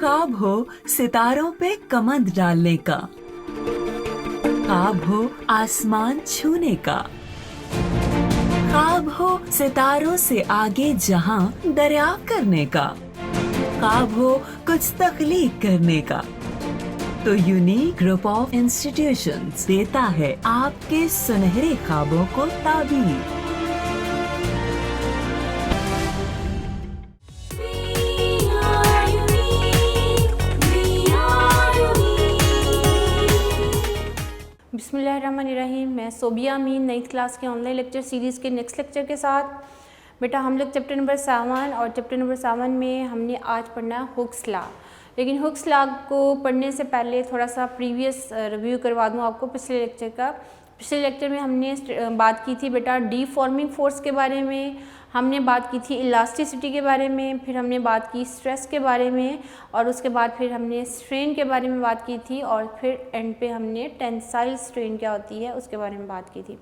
ख्वाब हो सितारों पे कमंद डालने का, ख्वाब हो आसमान छूने का, ख्वाब हो सितारों से आगे जहां दरियाफ्त करने का, ख्वाब हो कुछ तख्लीक करने का। तो यूनिक ग्रुप ऑफ इंस्टीट्यूशंस देता है आपके सुनहरे ख्वाबों को ताबीर। बिस्मिल्लाहिर्रहमानिर्रहीम। मैं सोबिया अमीन 9th क्लास के ऑनलाइन लेक्चर सीरीज़ के नेक्स्ट लेक्चर के साथ। बेटा हम लोग चैप्टर नंबर 7 और चैप्टर नंबर 7 में हमने आज पढ़ना हुक्स लॉ। लेकिन हुक्स लॉ को पढ़ने से पहले थोड़ा सा प्रीवियस रिव्यू करवा दूँ आपको पिछले लेक्चर का। पिछले लेक्चर में हमने बात की थी बेटा डीफॉर्मिंग फोर्स के बारे में, हमने बात की थी इलास्टिसिटी के बारे में, फिर हमने बात की स्ट्रेस के बारे में और उसके बाद फिर हमने स्ट्रेन के बारे में बात की थी और फिर एंड पे हमने टेंसाइल स्ट्रेन क्या होती है उसके बारे में बात की थी।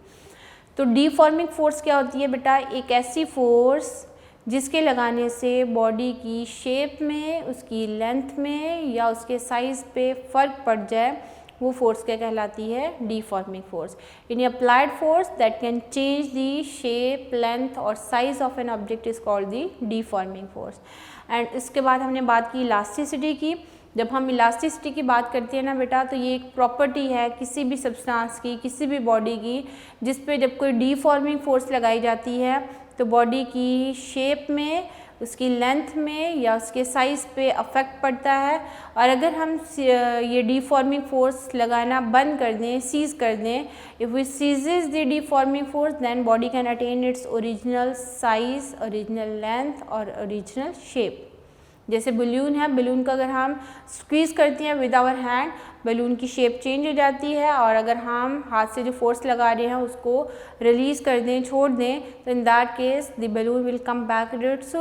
तो डीफॉर्मिंग फोर्स क्या होती है बेटा? एक ऐसी फोर्स जिसके लगाने से बॉडी की शेप में, उसकी लेंथ में या उसके साइज़ पे फ़र्क पड़ जाए, वो फोर्स क्या कहलाती है? Deforming force. यानी applied force that can change the shape, length और size of an object is called the deforming force. And इसके बाद हमने बात की इलास्टिसिटी की। जब हम इलास्टिसिटी की बात करते हैं ना बेटा, तो ये एक प्रॉपर्टी है किसी भी सब्सटेंस की, किसी भी बॉडी की, जिस पे जब कोई डीफॉर्मिंग फोर्स लगाई जाती है तो बॉडी की शेप में, उसकी लेंथ में या उसके साइज़ पे अफेक्ट पड़ता है। और अगर हम ये डीफॉर्मिंग फोर्स लगाना बंद कर दें, सीज़ कर दें, if we ceases the deforming force then body can attain its original size, original length और ओरिजिनल शेप। जैसे बलून है, बलून का अगर हम स्क्वीज़ करते हैं विद आवर हैंड, बलून की शेप चेंज हो जाती है, और अगर हम हाथ से जो फोर्स लगा रहे हैं उसको रिलीज़ कर दें, छोड़ दें, तो in that case the balloon will come back to its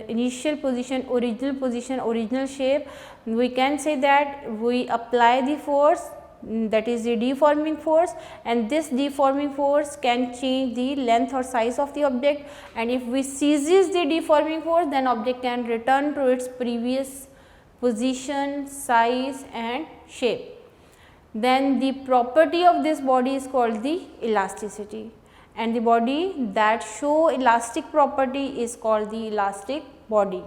initial position, original position, original shape. We can say that we apply the force, that is the deforming force, and this deforming force can change the length or size of the object, and if we seizes the deforming force then object can return to its previous position, size and shape. Then the property of this body is called the elasticity, and the body that show elastic property is called the elastic body.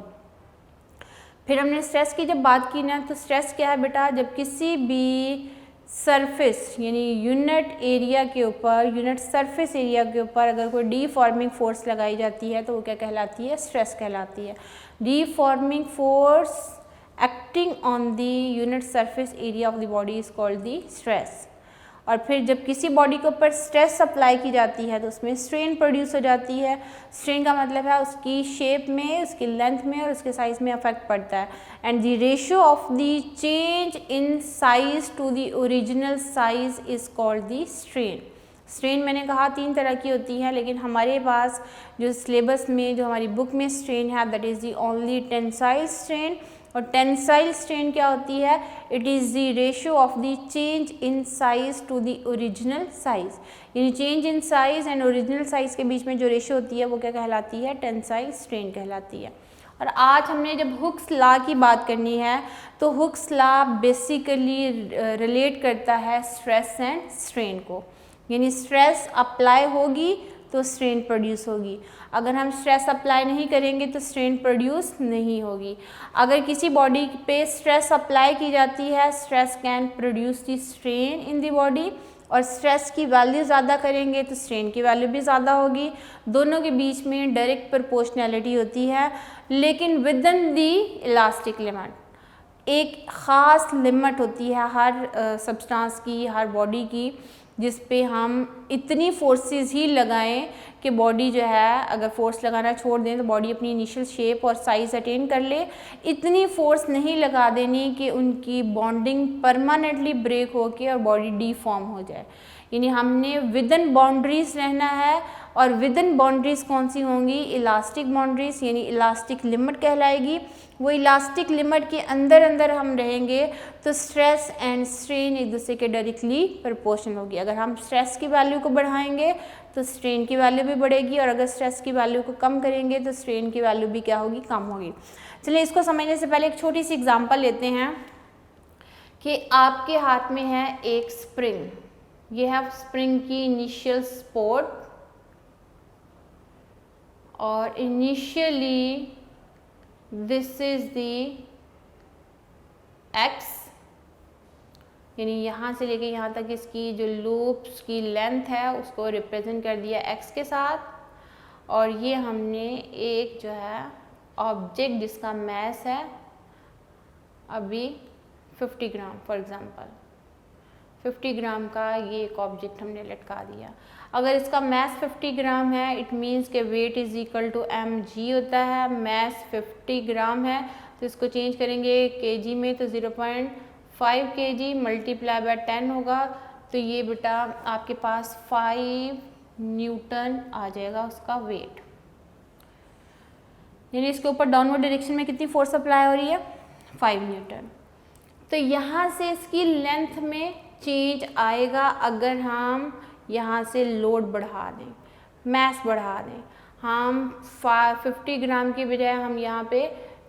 फिर हमने stress की जब बात की ना, तो stress क्या है बेटा? जब किसी भी सरफेस यानी यूनिट एरिया के ऊपर, यूनिट सरफेस एरिया के ऊपर अगर कोई डीफॉर्मिंग फोर्स लगाई जाती है तो वो क्या कहलाती है? स्ट्रेस कहलाती है। Deforming force acting on the unit surface area of the body is called the stress. और फिर जब किसी बॉडी के ऊपर स्ट्रेस अप्लाई की जाती है तो उसमें स्ट्रेन प्रोड्यूस हो जाती है। स्ट्रेन का मतलब है उसकी शेप में, उसकी लेंथ में और उसके साइज में अफेक्ट पड़ता है। And the ratio of the change in size to the original size is called the strain. Strain मैंने कहा 3 तरह की होती है, लेकिन हमारे पास जो सिलेबस में, जो हमारी बुक में स्ट्रेन है, that is the only tensile strain. और टेंसाइल स्ट्रेन क्या होती है? It is the ratio of the change in size to the original size. यानी change in size and original size के बीच में जो रेशियो होती है वो क्या कहलाती है? टेंसाइल स्ट्रेन कहलाती है। और आज हमने जब हुक्स लॉ की बात करनी है तो हुक्स लॉ बेसिकली रिलेट करता है स्ट्रेस एंड स्ट्रेन को। यानी स्ट्रेस अप्लाई होगी तो स्ट्रेन प्रोड्यूस होगी, अगर हम स्ट्रेस अप्लाई नहीं करेंगे तो स्ट्रेन प्रोड्यूस नहीं होगी। अगर किसी बॉडी पे स्ट्रेस अप्लाई की जाती है, stress can produce the strain in the body, और स्ट्रेस की वैल्यू ज़्यादा करेंगे तो स्ट्रेन की वैल्यू भी ज़्यादा होगी। दोनों के बीच में डायरेक्ट प्रोपोर्शनैलिटी होती है, लेकिन with in the elastic limit. एक ख़ास लिमिट होती है हर सब्सटेंस की, हर बॉडी की, जिस पे हम इतनी फोर्सेस ही लगाएं कि बॉडी जो है, अगर फोर्स लगाना छोड़ दें तो बॉडी अपनी इनिशियल शेप और साइज अटेन कर ले। इतनी फोर्स नहीं लगा देनी कि उनकी बॉन्डिंग परमानेंटली ब्रेक होके और बॉडी डीफॉर्म हो जाए। यानी हमने विद इन बाउंड्रीज रहना है और विद इन बाउंड्रीज कौन सी होंगी, इलास्टिक बाउंड्रीज यानी इलास्टिक लिमिट कहलाएगी। वो इलास्टिक लिमिट के अंदर अंदर हम रहेंगे तो स्ट्रेस एंड स्ट्रेन एक दूसरे के डायरेक्टली प्रोपोर्शनल होगी। अगर हम स्ट्रेस की वैल्यू को बढ़ाएंगे तो स्ट्रेन की वैल्यू भी बढ़ेगी, और अगर स्ट्रेस की वैल्यू को कम करेंगे तो स्ट्रेन की वैल्यू भी क्या होगी, कम होगी। चलिए इसको समझने से पहले एक छोटी सी एग्जांपल लेते हैं कि आपके हाथ में है एक स्प्रिंग, ये है स्प्रिंग की इनिशियल सपोर्ट, और initially this is the x, यानी यहाँ से लेके यहाँ तक इसकी जो लूप्स की लेंथ है उसको रिप्रेजेंट कर दिया एक्स के साथ, और ये हमने एक जो है ऑब्जेक्ट जिसका मैस है अभी 50 ग्राम फॉर एग्जांपल, 50 ग्राम का ये एक ऑब्जेक्ट हमने लटका दिया। अगर इसका मैस 50 ग्राम है इट मीन्स के weight is equal to mg होता है। मैस 50 ग्राम है तो इसको चेंज करेंगे kg में तो 0.5 kg मल्टीप्लाई बाय 10 होगा, तो ये बेटा आपके पास 5 न्यूटन आ जाएगा उसका वेट। यानी इसके ऊपर डाउनवर्ड डायरेक्शन में कितनी फोर्स अप्लाई हो रही है, 5 न्यूटन। तो यहाँ से इसकी लेंथ में चेंज आएगा अगर हम यहाँ से लोड बढ़ा दें, मैस बढ़ा दें। हम 50 ग्राम की बजाय हम यहाँ पे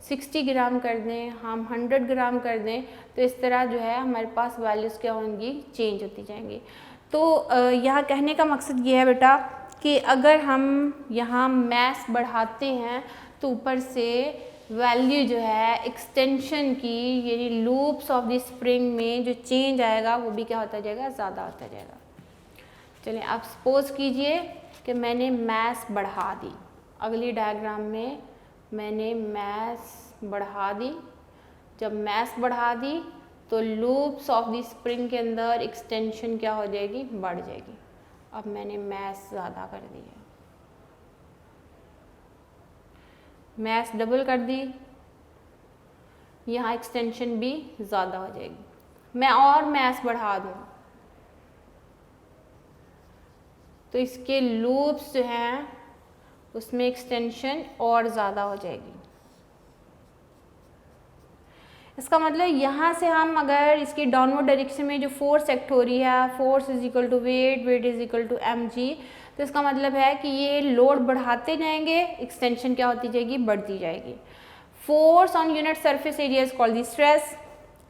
60 ग्राम कर दें, हम 100 ग्राम कर दें, तो इस तरह जो है हमारे पास वैल्यूज़ क्या होंगी, चेंज होती जाएंगी। तो यहाँ कहने का मकसद ये है बेटा कि अगर हम यहाँ मैस बढ़ाते हैं तो ऊपर से वैल्यू जो है एक्सटेंशन की यानी लूप्स ऑफ द स्प्रिंग में जो चेंज आएगा वो भी क्या होता जाएगा, ज़्यादा होता जाएगा। चलिए आप सपोज कीजिए कि मैंने मैस बढ़ा दी, अगली डायग्राम में मैंने मैस बढ़ा दी। जब मैस बढ़ा दी तो लूप्स ऑफ द स्प्रिंग के अंदर एक्सटेंशन क्या हो जाएगी, बढ़ जाएगी। अब मैंने मैस ज़्यादा कर दी है, मैस डबल कर दी, यहाँ एक्सटेंशन भी ज़्यादा हो जाएगी। मैं और मैस बढ़ा दूँ तो इसके लूप्स जो हैं उसमें एक्सटेंशन और ज़्यादा हो जाएगी। इसका मतलब यहाँ से हम अगर इसकी डाउनवर्ड डायरेक्शन में जो फोर्स एक्ट हो रही है, force is equal to weight, weight is equal to mg, तो इसका मतलब है कि ये लोड बढ़ाते जाएंगे, एक्सटेंशन क्या होती जाएगी, बढ़ती जाएगी। Force on unit surface area is called the stress,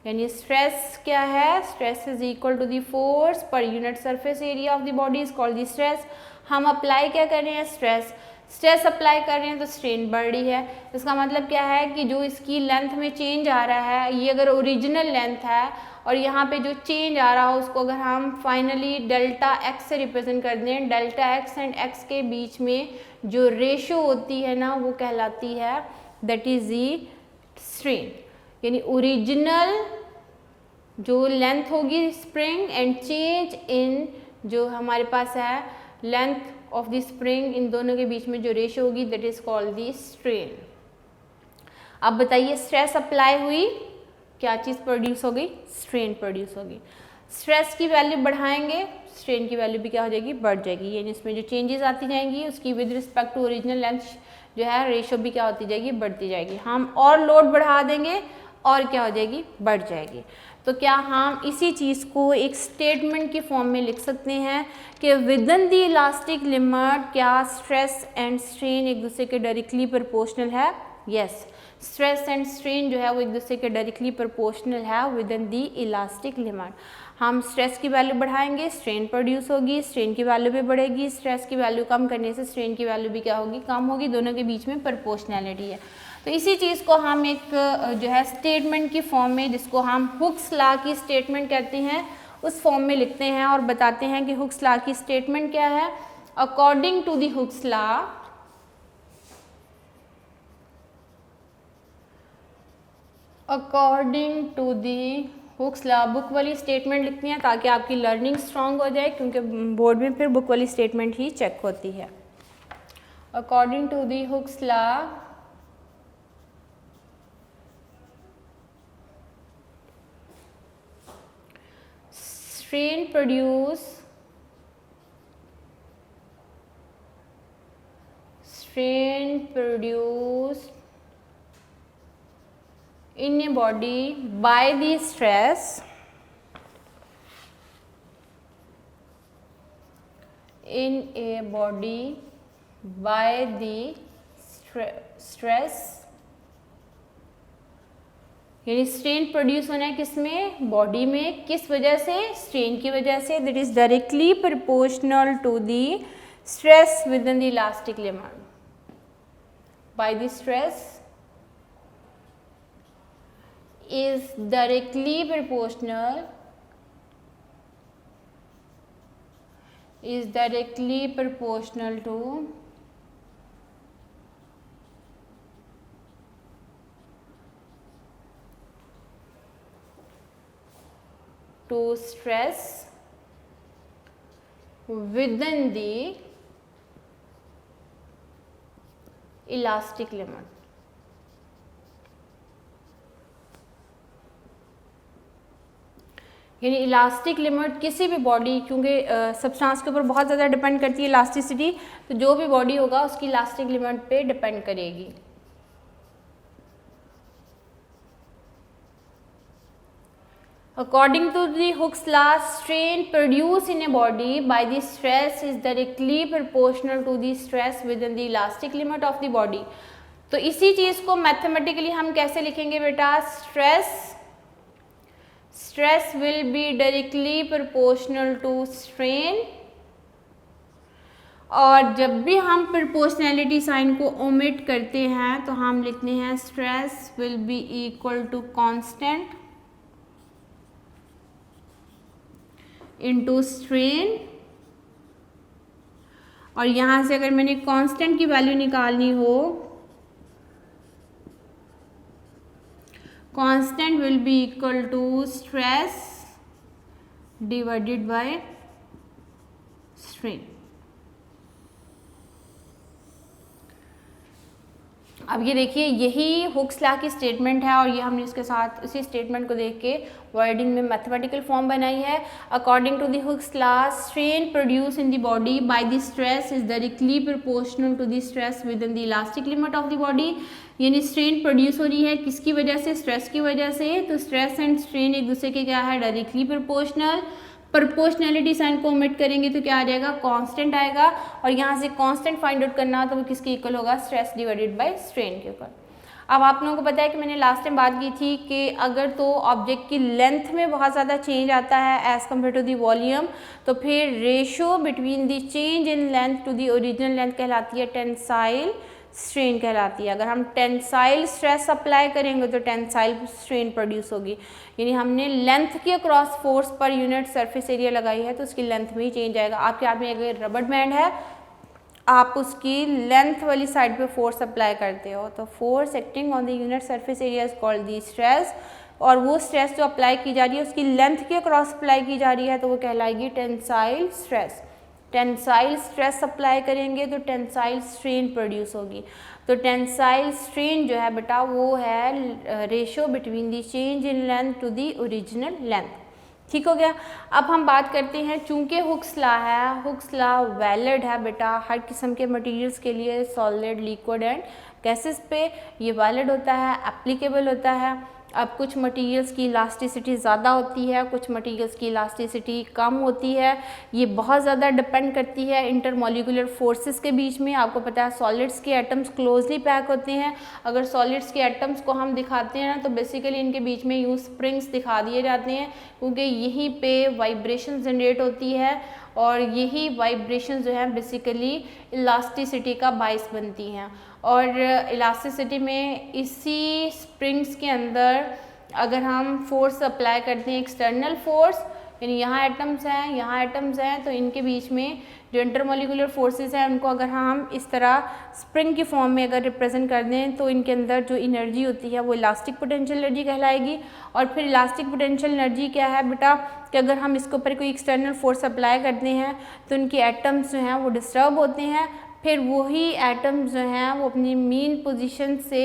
यानी स्ट्रेस क्या है, stress is equal to the force पर unit surface area of the body is called the stress. हम अप्लाई क्या कर रहे हैं, स्ट्रेस, स्ट्रेस अप्लाई कर रहे हैं तो स्ट्रेन बढ़ रही है। इसका मतलब क्या है कि जो इसकी लेंथ में चेंज आ रहा है, ये अगर ओरिजिनल लेंथ है और यहाँ पे जो चेंज आ रहा हो उसको अगर हम फाइनली डेल्टा एक्स से रिप्रेजेंट कर दें, डेल्टा एक्स एंड एक्स के बीच में जो रेशो होती है ना वो कहलाती है दैट इज दी स्ट्रेन। यानी ओरिजिनल जो लेंथ होगी स्प्रिंग एंड चेंज इन जो हमारे पास है लेंथ ऑफ द स्प्रिंग, इन दोनों के बीच में जो रेशो होगी that is called the strain. अब बताइए स्ट्रेस अप्लाई हुई, क्या चीज़ प्रोड्यूस हो गई, स्ट्रेन प्रोड्यूस होगी। स्ट्रेस की वैल्यू बढ़ाएंगे, स्ट्रेन की वैल्यू भी क्या हो जाएगी, बढ़ जाएगी। यानी इसमें जो चेंजेस आती जाएंगी उसकी with respect to original length जो है रेशो भी क्या होती जाएगी, बढ़ती जाएगी। हम और लोड बढ़ा देंगे और क्या हो जाएगी, बढ़ जाएगी। तो क्या हम इसी चीज़ को एक स्टेटमेंट की फॉर्म में लिख सकते हैं कि within the elastic limit क्या स्ट्रेस एंड स्ट्रेन एक दूसरे के डायरेक्टली प्रोपोर्शनल है। यस, स्ट्रेस एंड स्ट्रेन जो है वो एक दूसरे के डायरेक्टली प्रोपोर्शनल है within the elastic limit. हम स्ट्रेस की वैल्यू बढ़ाएंगे, स्ट्रेन प्रोड्यूस होगी, स्ट्रेन की वैल्यू भी बढ़ेगी, स्ट्रेस की वैल्यू कम करने से स्ट्रेन की वैल्यू भी क्या होगी, कम होगी। दोनों के बीच में प्रोपोर्शनैलिटी है। तो इसी चीज़ को हम एक जो है स्टेटमेंट की फॉर्म में, जिसको हम हुक्स लॉ की स्टेटमेंट कहते हैं, उस फॉर्म में लिखते हैं और बताते हैं कि हुक्स लॉ की स्टेटमेंट क्या है। According to the Hooke's law, according to the Hooke's law, book वाली स्टेटमेंट लिखती हैं ताकि आपकी लर्निंग स्ट्रॉन्ग हो जाए, क्योंकि बोर्ड में फिर बुक वाली स्टेटमेंट ही चेक होती है। According to the Hooke's law, strain produce strain produced in a body by the stress in a body by the stress, यानी स्ट्रेन प्रोड्यूस होना है किसमें, बॉडी में, किस वजह से, स्ट्रेन की वजह से, that is directly proportional to the stress within the elastic limit, by the stress is directly proportional to stress within the elastic limit. यानी इलास्टिक लिमिट किसी भी बॉडी, क्योंकि सब्सटेंस के ऊपर बहुत ज़्यादा डिपेंड करती है इलास्टिसिटी, तो जो भी बॉडी होगा उसकी इलास्टिक लिमिट पे डिपेंड करेगी। According to the Hooke's law, strain produced in a body by the stress is directly proportional to the stress within the elastic limit of the body. तो इसी चीज़ को मैथमेटिकली हम कैसे लिखेंगे बेटा, stress will be directly proportional to strain, और जब भी हम प्रोपोर्शनैलिटी साइन को ओमिट करते हैं तो हम लिखते हैं stress will be equal to constant into strain, और यहाँ से अगर मैंने कांस्टेंट की वैल्यू निकालनी हो, constant will be equal to stress divided by strain. अब ये देखिए, यही हुक्स लॉ की स्टेटमेंट है और ये हमने इसके साथ उसी स्टेटमेंट को देख के वर्डिंग में मैथमेटिकल फॉर्म बनाई है। According to the Hooke's law, strain produce in the body by the stress is directly proportional to the stress within the elastic limit of the body. यानी strain produce हो रही है किसकी वजह से, stress की वजह से, तो स्ट्रेस एंड स्ट्रेन एक दूसरे के क्या है, डायरेक्टली प्रोपोर्शनल। प्रोपोर्शनैलिटी साइन को ओमिट करेंगे तो क्या आ जाएगा, कांस्टेंट आएगा, और यहाँ से कांस्टेंट फाइंड आउट करना तो वो किसके इक्वल होगा, स्ट्रेस डिवाइडेड बाय स्ट्रेन के ऊपर। अब आप लोगों को पता है कि मैंने लास्ट टाइम बात की थी कि अगर तो ऑब्जेक्ट की लेंथ में बहुत ज़्यादा चेंज आता है as compare to the volume, तो फिर ratio between the change in length to the original length कहलाती है टेंसाइल स्ट्रेन कहलाती है। अगर हम टेंसाइल स्ट्रेस अप्लाई करेंगे तो टेंसाइल स्ट्रेन प्रोड्यूस होगी। यानी हमने लेंथ के अक्रॉस फोर्स पर यूनिट सरफेस एरिया लगाई है तो उसकी लेंथ में ही चेंज आएगा। आपके हाथ में अगर रबर बैंड है, आप उसकी लेंथ वाली साइड पे फोर्स अप्लाई करते हो तो force acting on the unit surface area is called the stress, और वो स्ट्रेस जो अप्लाई की जा रही है उसकी लेंथ के अक्रॉस अप्लाई की जा रही है तो वो कहलाएगी tensile stress. Tensile stress apply करेंगे तो टेंसाइल स्ट्रेन प्रोड्यूस होगी। तो टेंसाइल स्ट्रेन जो है बेटा वो है ratio between the change in length to the original length. ठीक हो गया। अब हम बात करते हैं, चूंकि हुक्स लॉ है, हुक्स लॉ वैलिड है बेटा हर किस्म के मटेरियल्स के लिए, सॉलिड, लिक्विड एंड गैसेस पे ये वैलिड होता है, एप्लीकेबल होता है। अब कुछ मटेरियल्स की इलास्टिसिटी ज़्यादा होती है, कुछ मटेरियल्स की इलास्टिसिटी कम होती है। ये बहुत ज़्यादा डिपेंड करती है इंटरमॉलिक्यूलर फोर्सेस के बीच में। आपको पता है सॉलिड्स के एटम्स क्लोजली पैक होते हैं। अगर सॉलिड्स के एटम्स को हम दिखाते हैं ना तो बेसिकली इनके बीच में यूँ स्प्रिंग्स दिखा दिए जाते हैं, क्योंकि यहीं पे वाइब्रेशन जनरेट होती है और यही वाइब्रेशन जो है बेसिकली इलास्टिसिटी का बाइस बनती हैं। और इलास्टिसिटी में इसी स्प्रिंग्स के अंदर अगर हम फोर्स अप्लाई करते हैं, एक्सटर्नल फोर्स, यानी यहाँ एटम्स हैं, यहाँ एटम्स हैं, तो इनके बीच में जो इंटरमॉलिक्यूलर फोर्सेस हैं उनको अगर हम इस तरह स्प्रिंग की फॉर्म में अगर रिप्रेजेंट कर दें तो इनके अंदर जो एनर्जी होती है वो इलास्टिक पोटेंशियल एनर्जी कहलाएगी। और फिर इलास्टिक पोटेंशियल एनर्जी क्या है बेटा कि अगर हम इसके ऊपर कोई एक्सटर्नल फोर्स अप्लाई करते हैं तो इनके एटम्स जो हैं वो डिस्टर्ब होते हैं, फिर वही एटम्स जो हैं वो अपनी मीन पोजीशन से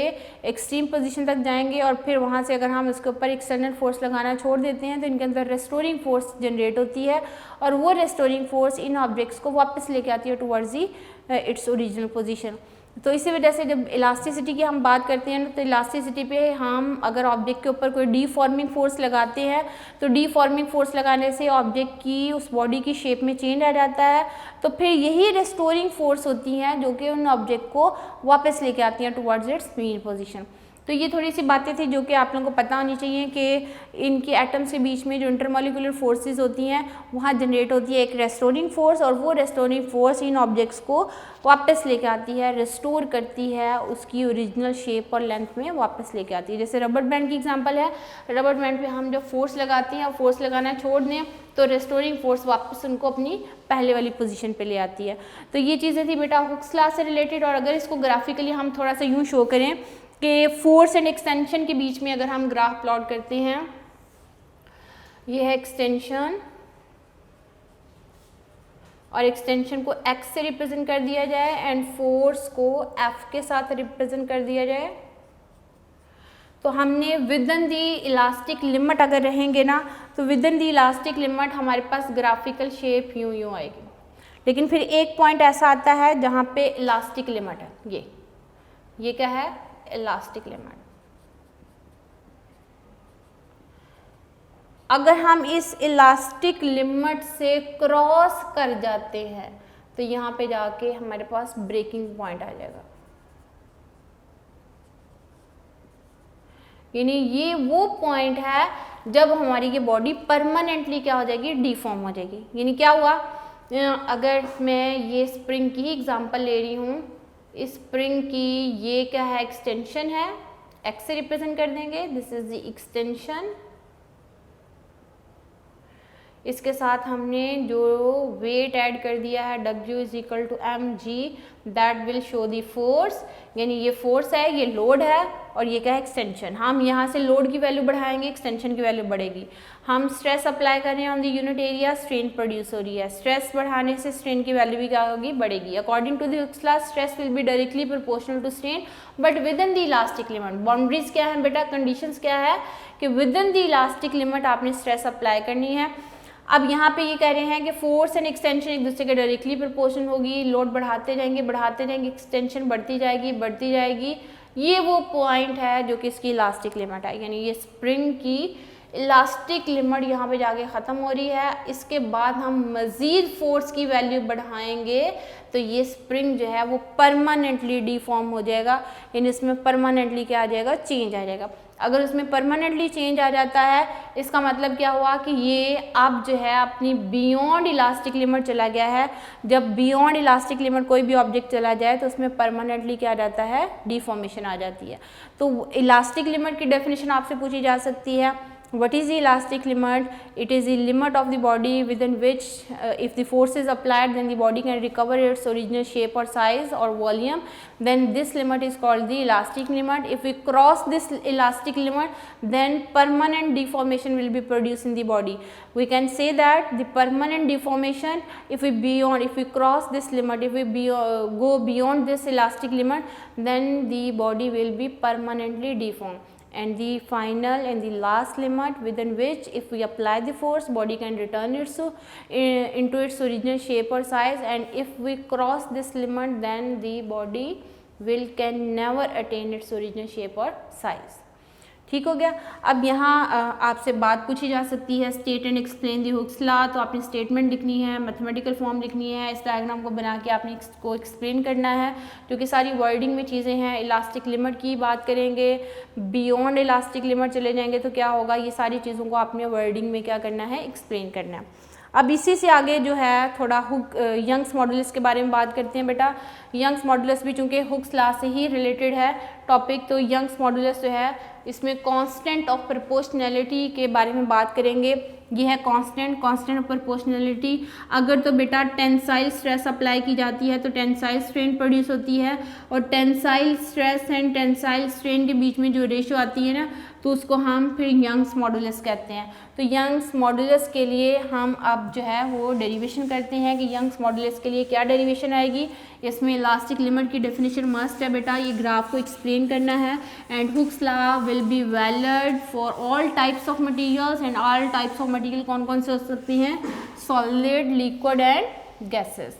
एक्सट्रीम पोजीशन तक जाएंगे और फिर वहाँ से अगर हम इसके ऊपर एक्सटर्नल फोर्स लगाना छोड़ देते हैं तो इनके अंदर रेस्टोरिंग फोर्स जनरेट होती है और वो रेस्टोरिंग फोर्स इन ऑब्जेक्ट्स को वापस लेके आती है towards the its original position. तो इसी वजह से जब इलास्टिसिटी की हम बात करते हैं ना, तो इलास्टिसिटी पे हम अगर ऑब्जेक्ट के ऊपर कोई डीफॉर्मिंग फोर्स लगाते हैं तो डीफॉर्मिंग फोर्स लगाने से ऑब्जेक्ट की उस बॉडी की शेप में चेंज आ जाता है। तो फिर यही रेस्टोरिंग फोर्स होती हैं जो कि उन ऑब्जेक्ट को वापस लेके आती हैं टुवर्ड्स इट्स मीन पोजीशन। तो ये थोड़ी सी बातें थी जो कि आप लोगों को पता होनी चाहिए कि इनके एटम्स के बीच में जो इंटरमॉलिक्यूलर फोर्सेस होती हैं वहाँ जनरेट होती है एक रेस्टोरिंग फोर्स, और वो रेस्टोरिंग फोर्स इन ऑब्जेक्ट्स को वापस लेके आती है, रिस्टोर करती है, उसकी ओरिजिनल शेप और लेंथ में वापस लेके आती है। जैसे रबर बैंड की एग्जांपल है, रबर बैंड पे हम जब फोर्स लगाते हैं और फोर्स लगाना छोड़ दें तो रेस्टोरिंग फोर्स वापस उनको अपनी पहले वाली पोजीशन पे ले आती है। तो ये चीज़ें थी बेटा हुक्स लॉ से रिलेटेड। और अगर इसको ग्राफिकली हम थोड़ा सा यूँ शो करें कि फोर्स एंड एक्सटेंशन के बीच में अगर हम ग्राफ प्लॉट करते हैं, ये है एक्सटेंशन और एक्सटेंशन को x से रिप्रेजेंट कर दिया जाए एंड फोर्स को F के साथ रिप्रेजेंट कर दिया जाए, तो हमने विदिन दी इलास्टिक लिमिट अगर रहेंगे ना, तो विदिन दी इलास्टिक लिमिट हमारे पास ग्राफिकल शेप यूँ आएगी। लेकिन फिर एक पॉइंट ऐसा आता है जहाँ पे इलास्टिक लिमिट है, ये क्या है, इलास्टिक लिमिट। अगर हम इस इलास्टिक लिमिट से क्रॉस कर जाते हैं तो यहाँ पे जाके हमारे पास ब्रेकिंग पॉइंट आ जाएगा। यानी ये वो पॉइंट है जब हमारी ये बॉडी परमानेंटली क्या हो जाएगी, डिफॉर्म हो जाएगी। यानी क्या हुआ, अगर मैं ये स्प्रिंग की ही एग्जांपल ले रही हूँ, इस स्प्रिंग की ये क्या है, एक्सटेंशन है, एक्स से रिप्रेजेंट कर देंगे, दिस इज द एक्सटेंशन। इसके साथ हमने जो वेट ऐड कर दिया है W is equal to mg, that will show the force. यानी ये फोर्स है, ये लोड है, और ये क्या है, एक्सटेंशन। हम यहाँ से लोड की वैल्यू बढ़ाएंगे, एक्सटेंशन की वैल्यू बढ़ेगी। हम स्ट्रेस अप्लाई कर रहे हैं on the unit area, strain produce हो रही है, स्ट्रेस बढ़ाने से स्ट्रेन की वैल्यू भी क्या होगी, बढ़ेगी। According to the Hooke's law stress will be directly proportional to strain but within the elastic limit. Boundaries क्या है बेटा, कंडीशंस क्या है कि within the elastic limit आपने स्ट्रेस अप्लाई करनी है। अब यहाँ पे ये कह रहे हैं कि फोर्स एंड एक्सटेंशन एक दूसरे के डायरेक्टली प्रोपोर्शनल होगी, लोड बढ़ाते जाएंगे, एक्सटेंशन बढ़ती जाएगी। ये वो पॉइंट है जो कि इसकी इलास्टिक लिमिट है। यानी ये स्प्रिंग की इलास्टिक लिमिट यहाँ पे जाके ख़त्म हो रही है। इसके बाद हम मज़ीद फोर्स की वैल्यू बढ़ाएंगे तो ये स्प्रिंग जो है वो परमानेंटली डिफॉर्म हो जाएगा। यानी इसमें परमानेंटली क्या आ जाएगा, चेंज आ जाएगा। अगर उसमें परमानेंटली चेंज आ जाता है, इसका मतलब क्या हुआ कि ये अब जो है अपनी बियॉन्ड इलास्टिक लिमिट चला गया है। जब बियॉन्ड इलास्टिक लिमिट कोई भी ऑब्जेक्ट चला जाए तो उसमें परमानेंटली क्या आ जाता है, डिफॉर्मेशन आ जाती है। तो इलास्टिक लिमिट की डेफिनेशन आपसे पूछी जा सकती है, what is the elastic limit? It is the limit of the body within which if the force is applied then the body can recover its original shape or size or volume, then this limit is called the elastic limit. If we cross this elastic limit then permanent deformation will be produced in the body. We can say that the permanent deformation, if we cross this limit, if we go beyond this elastic limit, then the body will be permanently deformed. And the final and the last limit within which if we apply the force, body can return into its original shape or size, and if we cross this limit then the body can never attain its original shape or size. ठीक हो गया। अब यहाँ आपसे बात पूछी जा सकती है, state and explain the Hooke's law. तो आपने स्टेटमेंट लिखनी है, मैथमेटिकल फॉर्म लिखनी है, इस डायग्राम को बना के आपने इसको एक्सप्लेन करना है, क्योंकि सारी वर्डिंग में चीज़ें हैं। इलास्टिक लिमिट की बात करेंगे, बियॉन्ड इलास्टिक लिमिट चले जाएंगे तो क्या होगा, ये सारी चीज़ों को आपने वर्डिंग में क्या करना है, एक्सप्लेन करना है। अब इसी से आगे जो है थोड़ा यंग्स मॉडुलस के बारे में बात करते हैं बेटा। यंग्स मॉडुलस भी चूँकि हुक्स लॉ से ही रिलेटेड है टॉपिक, तो यंग्स मॉडुलस जो है इसमें कांस्टेंट ऑफ प्रोपोर्शनैलिटी के बारे में बात करेंगे। ये है कांस्टेंट ऑफ प्रोपोर्शनैलिटी। अगर तो बेटा टेंसाइल स्ट्रेस अप्लाई की जाती है तो टेंसाइल स्ट्रेन प्रोड्यूस होती है, और tensile stress and tensile strain के बीच में जो रेशो आती है ना, तो उसको हम फिर यंग्स मॉडुलस कहते हैं। तो यंग्स मॉडुलस के लिए हम अब जो है वो डेरिवेशन करते हैं कि यंग्स मॉडुलस के लिए क्या डेरिवेशन आएगी। इसमें इलास्टिक लिमिट की डेफिनेशन मस्ट है बेटा, ये ग्राफ को एक्सप्लेन करना है। And Hooke's law will be valid for all types of materials, and all types of material कौन कौन से हो सकती हैं, सॉलिड, लिक्विड एंड गैसेस।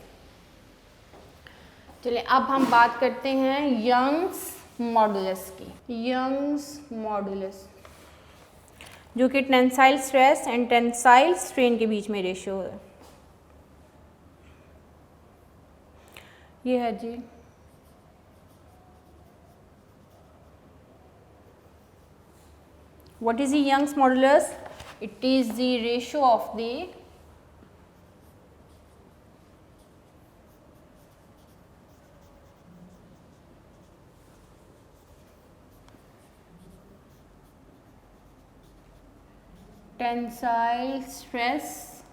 चलिए अब हम बात करते हैं यंग्स मॉडुलस की। यंग्स मॉडुलस जो कि tensile stress and tensile strain के बीच में रेशियो है। ये है जी what is the Young's modulus? It is the ratio of the tensile stress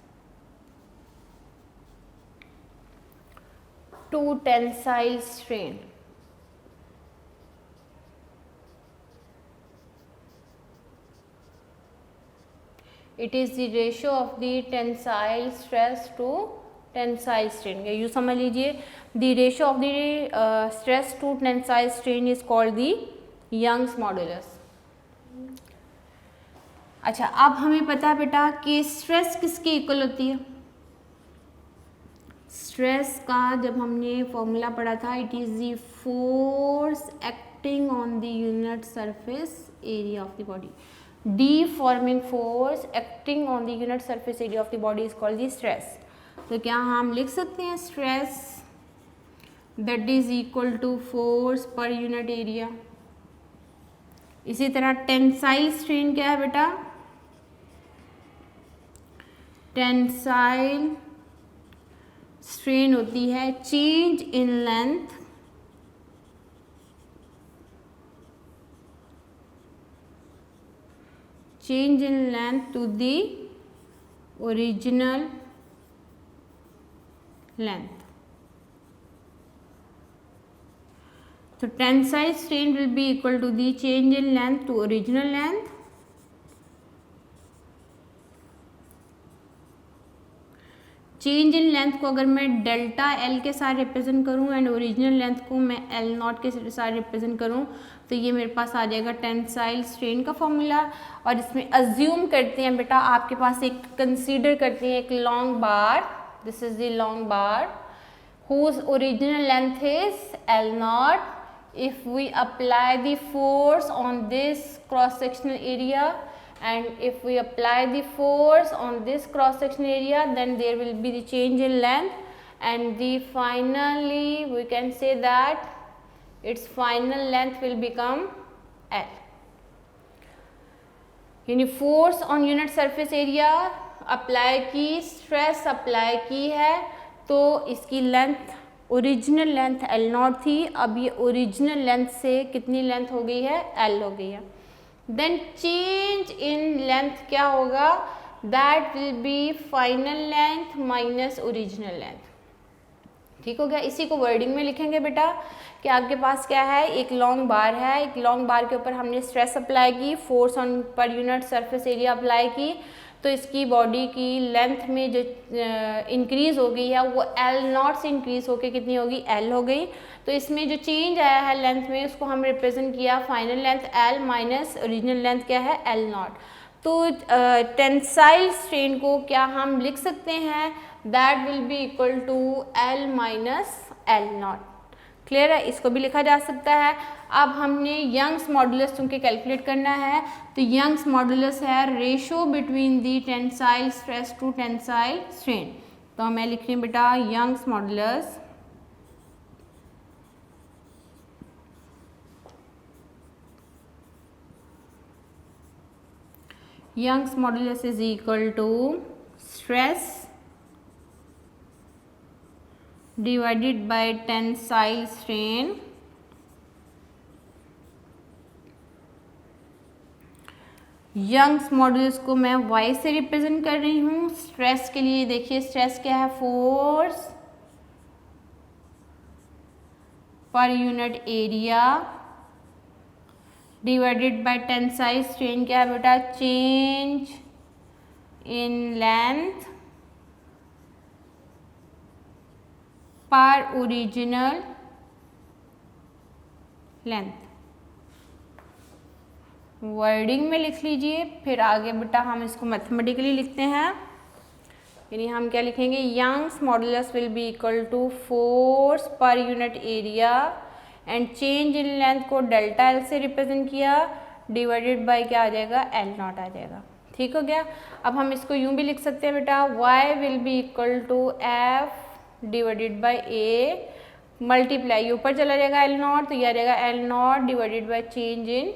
to tensile strain. It is the ratio of the tensile stress to tensile strain. You समझ लीजिए, the ratio of the stress to tensile strain is called the Young's modulus. अच्छा, अब हमें पता है बेटा कि stress किसकी इक्वल होती है। स्ट्रेस का जब हमने फॉर्मूला पढ़ा था, it is the force acting on the unit surface area of the body. deforming force acting on the unit surface area of the body is called the stress. तो क्या हम लिख सकते हैं stress that is equal to force per unit area। इसी तरह tensile strain क्या है बेटा, tensile strain होती है change in length to the original length. So tensile strain will be equal to the change in length to original length change in length को अगर मैं डेल्टा एल के साथ रिप्रेजेंट करूं एंड ओरिजिनल लेंथ को मैं एल नॉट के साथ रिप्रेजेंट करूं तो ये मेरे पास आ जाएगा टेंसाइल स्ट्रेन का फॉर्मूला। और इसमें अज्यूम करते हैं बेटा, आपके पास एक कंसीडर करते हैं एक long bar, this is the long bar whose original length is L naught. If we apply the force on this cross sectional area and if we apply the force on this cross sectional area, then there will be the change in length and the finally we can say that its final length will become L. यानी force on unit surface area apply की, stress apply की है, तो इसकी length original length L not थी, अब ये original length से कितनी लेंथ हो गई है, L हो गई है। देन चेंज इन लेंथ क्या होगा, that will B final length minus original length. ठीक हो गया। इसी को वर्डिंग में लिखेंगे बेटा कि आपके पास क्या है, एक लॉन्ग बार है, एक लॉन्ग बार के ऊपर हमने स्ट्रेस अप्लाई की, फोर्स ऑन पर यूनिट सरफेस एरिया अप्लाई की, तो इसकी बॉडी की लेंथ में जो इंक्रीज़ हो गई है वो L नॉट से इंक्रीज़ होके कितनी होगी, L हो गई। तो इसमें जो चेंज आया है लेंथ में उसको हम रिप्रेजेंट किया final length L minus original length क्या है, L नॉट। तो टेंसाइल स्ट्रेन को क्या हम लिख सकते हैं, that will be equal to L minus L naught. Clear है, इसको भी लिखा जा सकता है। अब हमने यंग्स मॉडुलस चूँकि कैलकुलेट करना है, तो यंग्स मॉडुलस है ratio between the tensile stress to tensile strain. तो मैं लिख रही हूँ बेटा Young's modulus Young's modulus is equal to stress divided by tensile strain Young's modulus को मैं y से रिप्रेजेंट कर रही हूँ। स्ट्रेस के लिए देखिए, स्ट्रेस क्या है, फोर्स पर unit area divided by tensile strain क्या है बेटा, चेंज इन लेंथ पर ओरिजिनल लेंथ। वर्डिंग में लिख लीजिए, फिर आगे बेटा हम इसको मैथमेटिकली लिखते हैं। यानी हम क्या लिखेंगे, Young's modulus will be equal to force पर unit area and change in length को डेल्टा एल से रिप्रेजेंट किया, डिवाइडेड बाय क्या आ जाएगा, एल नॉट आ जाएगा। ठीक हो गया। अब हम इसको यूं भी लिख सकते हैं बेटा, y will be equal to F divided by A multiply, ये ऊपर चला जाएगा एल नॉट, तो यह आ जाएगा L not divided by change in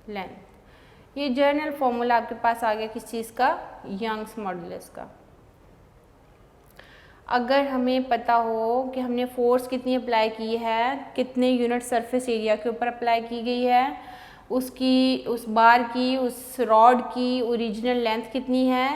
length. ये जनरल फॉर्मूला आपके पास आ गया किस चीज़ का, यंग्स मॉडुलस का। अगर हमें पता हो कि हमने फोर्स कितनी अप्लाई की है, कितने यूनिट सरफेस एरिया के ऊपर अप्लाई की गई है, उसकी उस बार की, उस रॉड की ओरिजिनल लेंथ कितनी है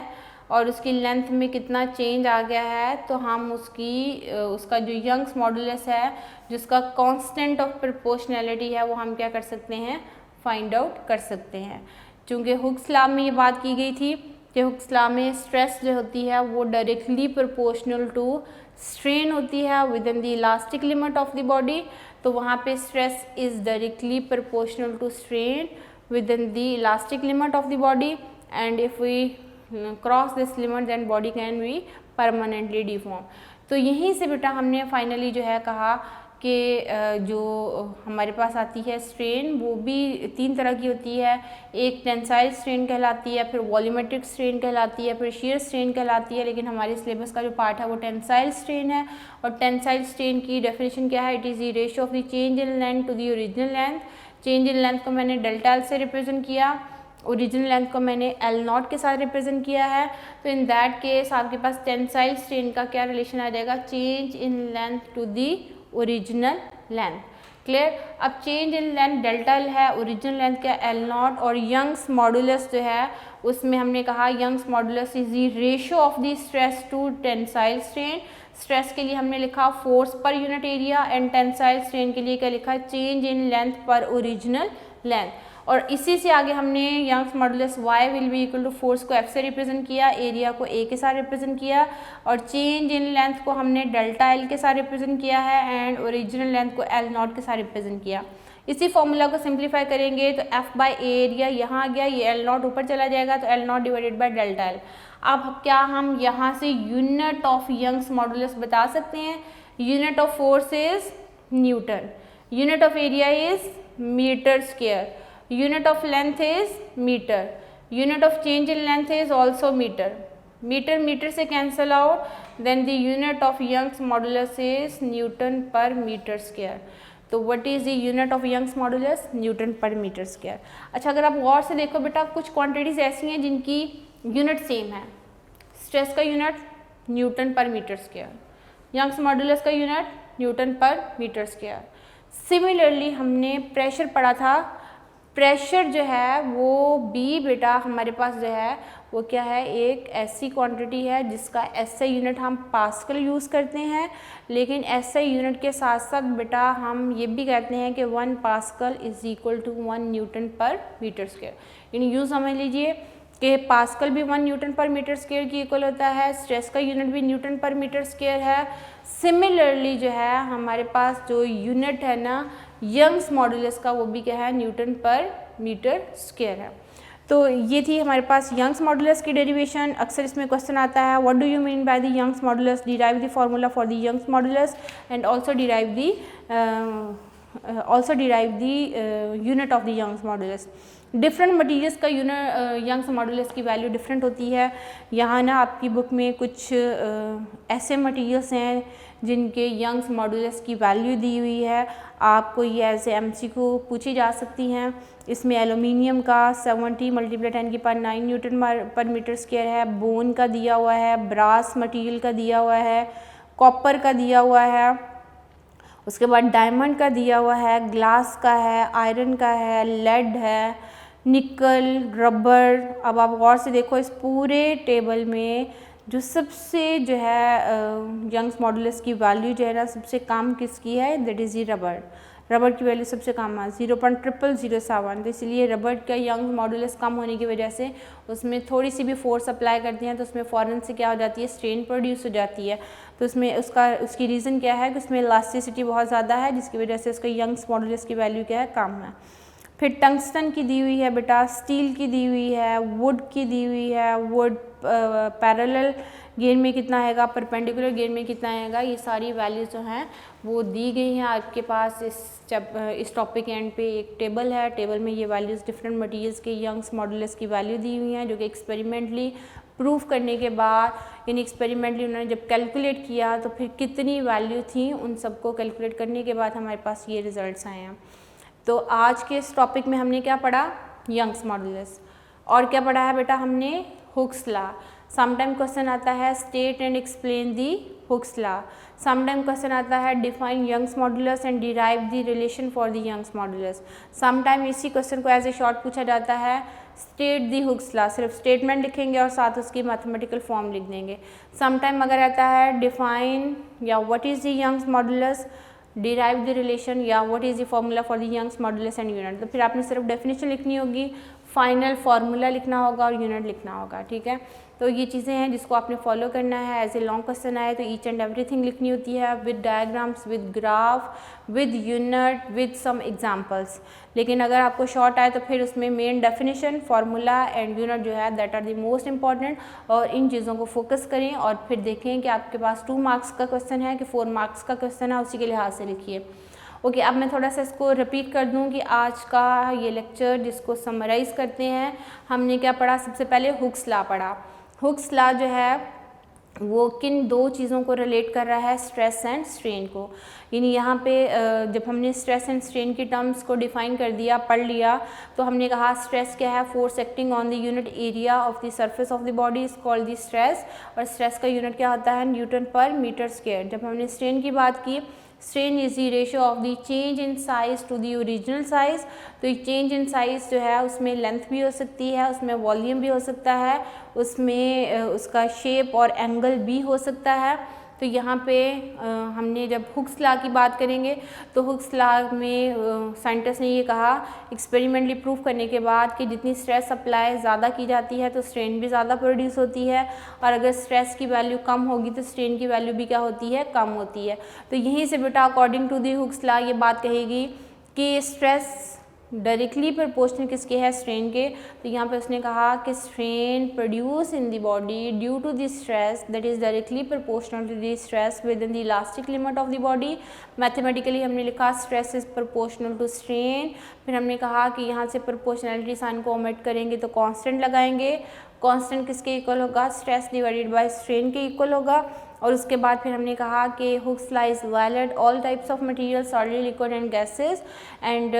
और उसकी लेंथ में कितना चेंज आ गया है, तो हम उसका जो यंग्स मॉडुलस है, जिसका कांस्टेंट ऑफ प्रोपोर्शनैलिटी है, वो हम क्या कर सकते हैं, फाइंड आउट कर सकते हैं। चूँकि हुक्स लॉ में ये बात की गई थी कि हुक्स लॉ में स्ट्रेस जो होती है वो डायरेक्टली प्रोपोर्शनल टू स्ट्रेन होती है within the elastic limit of the body, तो वहाँ पे stress is directly proportional to strain within the elastic limit of the body, and if we cross this limit then body can be permanently deform. तो यहीं से बेटा हमने finally जो है कहा कि जो हमारे पास आती है स्ट्रेन, वो भी तीन तरह की होती है, एक टेंसाइल स्ट्रेन कहलाती है, फिर वॉल्यूमेट्रिक स्ट्रेन कहलाती है, फिर शियर स्ट्रेन कहलाती है। लेकिन हमारे सिलेबस का जो पार्ट है वो टेंसाइल स्ट्रेन है, और टेंसाइल स्ट्रेन की डेफिनेशन क्या है, it is the ratio of the change in length to the original length. Change in length को मैंने डेल्टा एल से रिप्रेजेंट किया, ओरिजिनल लेंथ को मैंने एल नॉट के साथ रिप्रेजेंट किया है। तो इन दैट केस आपके पास टेंसाइल स्ट्रेन का क्या रिलेशन आ जाएगा, change in length to the original length. Clear. अब change in length delta L है, ओरिजिनल लेंथ क्या एल नॉट, और यंग्स मॉडुलस जो है उसमें हमने कहा Young's modulus is the ratio of the stress to tensile strain. Stress के लिए हमने लिखा फोर्स पर unit area, and tensile strain के लिए क्या लिखा, चेंज इन लेंथ पर ओरिजिनल लेंथ। और इसी से आगे हमने Young's modulus y will be equal to force को f से रिप्रेजेंट किया, एरिया को a के साथ रिप्रेजेंट किया, और चेंज इन लेंथ को हमने डेल्टा l के साथ रिप्रेजेंट किया है, एंड ओरिजिनल लेंथ को l नॉट के साथ रिप्रेजेंट किया। इसी फॉर्मूला को सिंप्लीफाई करेंगे तो f बाई ए एरिया यहाँ आ गया, ये l नॉट ऊपर चला जाएगा, तो l not divided by delta l। अब क्या हम यहाँ से यूनिट ऑफ यंग्स मॉडुलस बता सकते हैं, unit of force is newton, unit of area is metre square, unit of length is meter, unit of change in length is also meter, meter से cancel out, then the unit of Young's modulus is Newton per meter square। तो what is the unit of Young's modulus, Newton per meter square। अच्छा, अगर आप गौर से देखो बेटा, कुछ quantities ऐसी हैं जिनकी यूनिट सेम है, स्ट्रेस का unit Newton per metre square, Young's modulus का unit Newton per metre square. Similarly हमने प्रेशर पढ़ा था, प्रेशर जो है वो भी बेटा हमारे पास जो है वो क्या है, एक ऐसी क्वांटिटी है जिसका एसआई यूनिट हम पास्कल यूज़ करते हैं, लेकिन एसआई यूनिट के साथ साथ बेटा हम ये भी कहते हैं कि 1 pascal is equal to 1 newton per metre square. यानी यूँ समझ लीजिए कि पास्कल भी 1 न्यूटन पर मीटर स्क्वायर की इक्वल होता है, स्ट्रेस का यूनिट भी न्यूटन पर मीटर स्क्वायर है। सिमिलरली जो है हमारे पास जो यूनिट है ना यंग्स मॉडुलस का, वो भी क्या है, न्यूटन पर मीटर स्क्वायर है। तो ये थी हमारे पास यंग्स मॉडुलस की डेरिवेशन। अक्सर इसमें क्वेश्चन आता है, what do you mean by the Young's modulus, derive the formula for the Young's modulus and also derive the unit of the Young's modulus. Different materials का यंग्स मॉडुलस की value different होती है। यहाँ ना आपकी book में कुछ ऐसे मटीरियल्स हैं जिनके यंग्स मॉडुलस की वैल्यू दी हुई है, आपको ये ऐसे एमसीक्यू पूछी जा सकती हैं। इसमें एलुमिनियम का 70 × 10⁹ न्यूटन पर मीटर स्क्वायर है, बोन का दिया हुआ है, ब्रास मटीरियल का दिया हुआ है, कॉपर का दिया हुआ है, उसके बाद डायमंड का दिया हुआ है, ग्लास का है, आयरन का है, लेड है, निकल, रबर। अब आप गौर से देखो, इस पूरे टेबल में जो सबसे जो है यंग्स मॉडुलस की वैल्यू जो है ना सबसे कम किसकी है, दैट इज़ रबर। रबर की वैल्यू सबसे कम है 0.0007। तो इसलिए रबर का यंग्स मॉडुलस कम होने की वजह से उसमें थोड़ी सी भी फोर्स अप्लाई करते हैं तो उसमें फ़ौरन से क्या हो जाती है, स्ट्रेन प्रोड्यूस हो जाती है। तो उसमें उसकी रीज़न क्या है कि उसमें इलास्टिसिटी बहुत ज़्यादा है, जिसकी वजह से उसका यंग्स मॉडुलस की वैल्यू क्या है, कम है। फिर टंगस्टन की दी हुई है बेटा, स्टील की दी हुई है, वुड की दी हुई है, वुड पैरेलल गेन में कितना आएगा, परपेंडिकुलर गेन में कितना आएगा, ये सारी वैल्यूज़ जो हैं वो दी गई हैं आपके पास। इस टॉपिक के एंड पे एक टेबल है, टेबल में ये वैल्यूज़ डिफरेंट मटेरियल्स के यंग्स मॉडुलस की वैल्यू दी हुई हैं, जो कि एक्सपेरिमेंटली प्रूव करने के बाद, यानी एक्सपेरिमेंटली उन्होंने जब कैलकुलेट किया तो फिर कितनी वैल्यू थी, उन सबको कैलकुलेट करने के बाद हमारे पास ये रिजल्ट्स आए हैं। तो आज के इस टॉपिक में हमने क्या पढ़ा, यंग्स मॉडुलस, और क्या पढ़ा है बेटा हमने, हुक्स लॉ। समटाइम क्वेश्चन आता है state and explain the Hooke's law, sometime question आता है define Young's modulus and derive the relation for the Young's modulus. Sometime इसी क्वेश्चन को एज ए शॉर्ट पूछा जाता है स्टेट दी हुक्स लॉ, सिर्फ स्टेटमेंट लिखेंगे और साथ उसकी मैथमेटिकल फॉर्म लिख देंगे। समटाइम अगर आता है डिफाइन या what is the Young's modulus, derive the relation या what is the formula for the Young's modulus and unit, तो फिर आपने सिर्फ डेफिनेशन लिखनी होगी, फाइनल फार्मूला लिखना होगा और यूनिट लिखना होगा, ठीक है। तो ये चीज़ें हैं जिसको आपने फॉलो करना है। एज ए लॉन्ग क्वेश्चन आए तो ईच एंड एवरीथिंग लिखनी होती है with diagrams, with graph, with unit, with some examples. लेकिन अगर आपको शॉर्ट आए तो फिर उसमें main definition, formula and unit जो है that are the most important, और इन चीज़ों को फोकस करें और फिर देखें कि आपके पास 2 मार्क्स का क्वेश्चन है कि 4 मार्क्स का क्वेश्चन है, उसी के लिहाज से लिखिए। ओके, अब मैं थोड़ा सा इसको रिपीट कर दूं कि आज का ये लेक्चर जिसको समराइज़ करते हैं, हमने क्या पढ़ा। सबसे पहले हुक्स लॉ पढ़ा। हुक्स लॉ जो है वो किन 2 चीज़ों को रिलेट कर रहा है, स्ट्रेस एंड स्ट्रेन को। यानी यहाँ पे जब हमने स्ट्रेस एंड स्ट्रेन की टर्म्स को डिफाइन कर दिया, पढ़ लिया, तो हमने कहा स्ट्रेस क्या है, force acting on the unit area of the surface of the body is called the stress, और स्ट्रेस का यूनिट क्या होता है, न्यूटन पर मीटर स्क्वायर। जब हमने स्ट्रेन की बात की, strain is the ratio of the change in size to the original size. तो ये चेंज इन साइज जो है उसमें लेंथ भी हो सकती है, उसमें वॉल्यूम भी हो सकता है, उसमें उसका शेप और एंगल भी हो सकता है। तो यहाँ पे हमने जब हुक्स लॉ की बात करेंगे तो हुक्स लॉ में साइंटिस्ट ने ये कहा एक्सपेरिमेंटली प्रूफ करने के बाद कि जितनी स्ट्रेस अप्लाई ज़्यादा की जाती है तो स्ट्रेन भी ज़्यादा प्रोड्यूस होती है, और अगर स्ट्रेस की वैल्यू कम होगी तो स्ट्रेन की वैल्यू भी क्या होती है, कम होती है। तो यहीं से बेटा according to the Hooke's law ये बात कहेगी कि स्ट्रेस डायरेक्टली प्रोपोर्शनल किसके है, स्ट्रेन के। तो यहाँ पे उसने कहा कि strain produce in the body due to the stress that is directly proportional to the stress within the elastic limit of the body. Mathematically हमने लिखा stress is proportional to strain. फिर हमने कहा कि यहाँ से प्रोपोर्शनलिटी साइन को omit करेंगे तो कांस्टेंट लगाएंगे। कांस्टेंट किसके इक्वल होगा, स्ट्रेस डिवाइडेड बाय स्ट्रेन के इक्वल होगा। और उसके बाद फिर हमने कहा कि Hooke's law is valid all types of material, solid, liquid and gases, and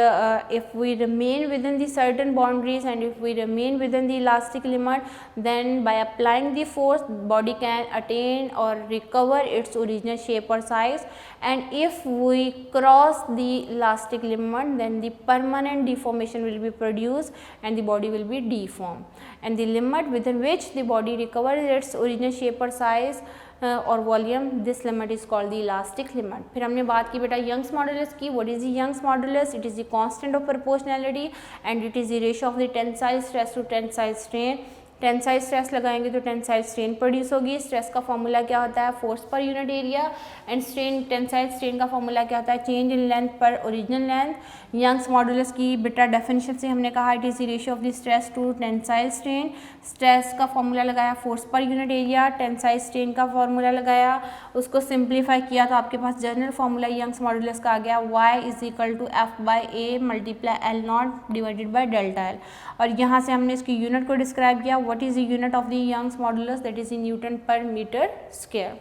if we remain within the certain boundaries and if we remain within the elastic limit, then by applying the force body can attain or recover its original shape or size, and if we cross the elastic limit then the permanent deformation will be produced and the body will be deformed, and the limit within which the body recovers its original shape or size और volume, this limit is called the elastic limit. फिर हमने बात की बेटा Young's modulus की। What is the Young's modulus, it is the constant of proportionality and it is the ratio of the tensile stress to tensile strain. Tensile stress लगाएंगे तो tensile strain produce होगी। Stress का formula क्या होता है, force पर unit area, and strain, tensile strain का formula क्या होता है, चेंज इन लेंथ पर ओरिजिनल लेंथ। यंग्स मॉडुलस की बेटा डेफिनेशन से हमने कहा it is the ratio of the stress to tensile strain. Stress का फॉर्मूला लगाया फोर्स पर यूनिट एरिया, टेंसाइल स्ट्रेन का फॉर्मूला लगाया, उसको सिंप्लीफाई किया तो आपके पास जनरल फॉर्मूला यंग्स मॉडुलस का आ गया, y is equal to F/A multiply L0 divided by delta L। और यहाँ से हमने इसकी यूनिट को डिस्क्राइब किया, what is the unit of the Young's modulus, that is in newton per metre square.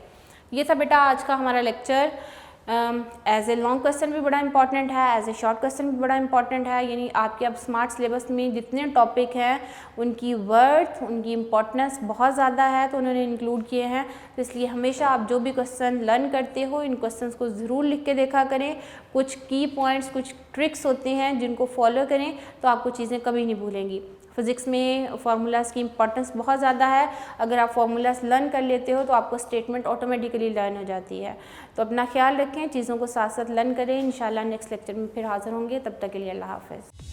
ये था बेटा आज का हमारा lecture. As a long question भी बड़ा इंपॉर्टेंट है, एज ए शॉर्ट क्वेश्चन भी बड़ा इंपॉर्टेंट है। यानी आपके अब स्मार्ट सिलेबस में जितने टॉपिक हैं उनकी वर्थ, उनकी इम्पोर्टेंस बहुत ज़्यादा है, तो उन्होंने इंक्लूड किए हैं। तो इसलिए हमेशा आप जो भी क्वेश्चन लर्न करते हो इन क्वेश्चंस को ज़रूर लिख के देखा करें। कुछ की पॉइंट्स, कुछ ट्रिक्स होते हैं जिनको फॉलो करें तो आपको चीज़ें कभी नहीं भूलेंगी। फिज़िक्स में फार्मूलाज़ की इंपॉर्टेंस बहुत ज़्यादा है। अगर आप फार्मूलाज़ लर्न कर लेते हो तो आपको स्टेटमेंट ऑटोमेटिकली लर्न हो जाती है। तो अपना ख्याल रखें, चीज़ों को साथ साथ लर्न करें। इंशाल्लाह नेक्स्ट लेक्चर में फिर हाज़िर होंगे, तब तक के लिए अल्लाह हाफ़िज़।